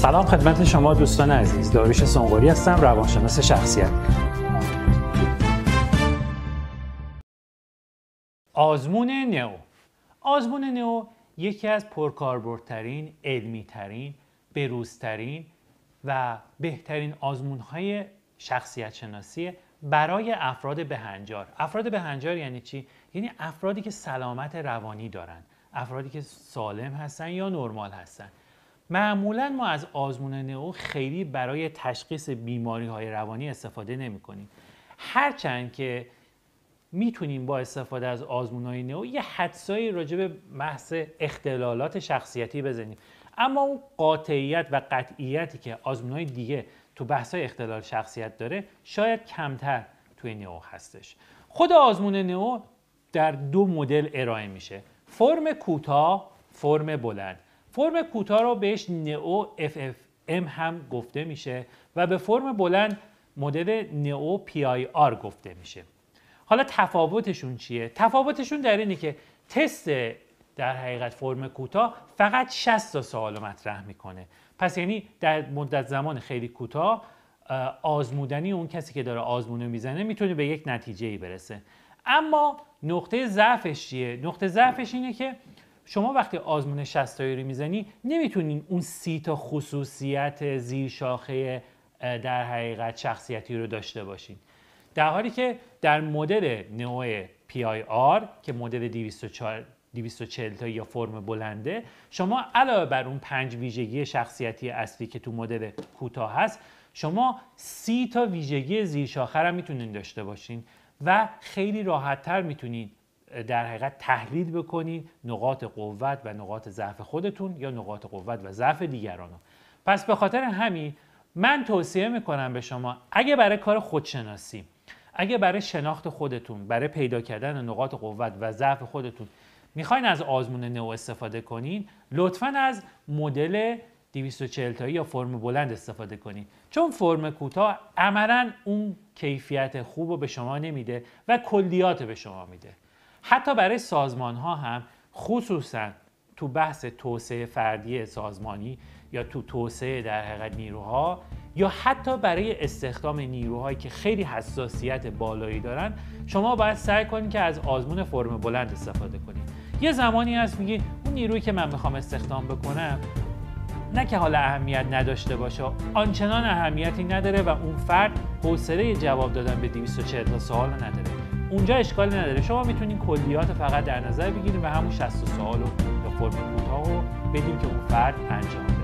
سلام خدمت شما دوستان عزیز، داریوش سنقوری هستم، روانشناس شخصیت. آزمون نئو. آزمون نئو یکی از پرکاربردترین، علمی‌ترین، بروزترین و بهترین آزمون‌های شخصیت شناسی برای افراد بهنجار. افراد بهنجار یعنی چی؟ یعنی افرادی که سلامت روانی دارن، افرادی که سالم هستن یا نرمال هستن. معمولا ما از آزمون نئو خیلی برای تشخیص بیماری‌های روانی استفاده نمی‌کنیم. هرچند که میتونیم با استفاده از آزمون‌های نئو یه حدسایی راجع به بحث اختلالات شخصیتی بزنیم، اما اون قاطعیت و قطعیتی که آزمون‌های دیگه تو بحث‌های اختلال شخصیت داره شاید کمتر توی نئو هستش. خود آزمون نئو در دو مدل ارائه میشه: فرم کوتاه، فرم بلند. فرم کوتاه رو بهش نئو FFM هم گفته میشه و به فرم بلند مدل نئو PIR گفته میشه. حالا تفاوتشون چیه؟ تفاوتشون در اینه که تست در حقیقت فرم کوتاه فقط 60 تا سوال مطرح میکنه. پس یعنی در مدت زمان خیلی کوتاه آزمودنی اون کسی که داره آزمون میزنه میتونه به یک نتیجه‌ای برسه. اما نقطه ضعفش چیه؟ نقطه ضعفش اینه که شما وقتی آزمون 60 تایی رو میزنی نمیتونین اون 30 تا خصوصیت زیر شاخه در حقیقت شخصیتی رو داشته باشین. در حالی که در مدل نئو PIR که مدل 240 تا یا فرم بلنده، شما علاوه بر اون 5 ویژگی شخصیتی اصلی که تو مدل کوتاه هست، شما 30 تا ویژگی زیر شاخه رو میتونین داشته باشین و خیلی راحت‌تر میتونین در حقیقت تحلیل بکنین نقاط قوت و نقاط ضعف خودتون یا نقاط قوت و ضعف دیگران. پس به خاطر همین من توصیه میکنم به شما اگه برای کار خودشناسی، اگه برای شناخت خودتون، برای پیدا کردن نقاط قوت و ضعف خودتون میخواین از آزمون نئو استفاده کنین، لطفاً از مدل 240 تایی یا فرم بلند استفاده کنین، چون فرم کوتاه عملاً اون کیفیت خوب رو به شما نمیده و کلیات به شما میده. حتی برای سازمان ها هم، خصوصاً تو بحث توسعه فردی سازمانی یا تو توسعه در حقیقت نیروها، یا حتی برای استخدام نیروهایی که خیلی حساسیت بالایی دارن، شما باید سعی کنید که از آزمون فرم بلند استفاده کنید. یه زمانی هست میگی اون نیرویی که من میخوام استخدام بکنم نه که حالا اهمیت نداشته باشه، آنچنان اهمیتی نداره و اون فرد حوصله جواب دادن به 240 تا سوال نداره، اونجا اشکالی نداره. شما میتونید کلیات فقط در نظر بگیرید و همون 60 سوال رو یا فرم کوتاه رو بدین که اون فرد انجام بده.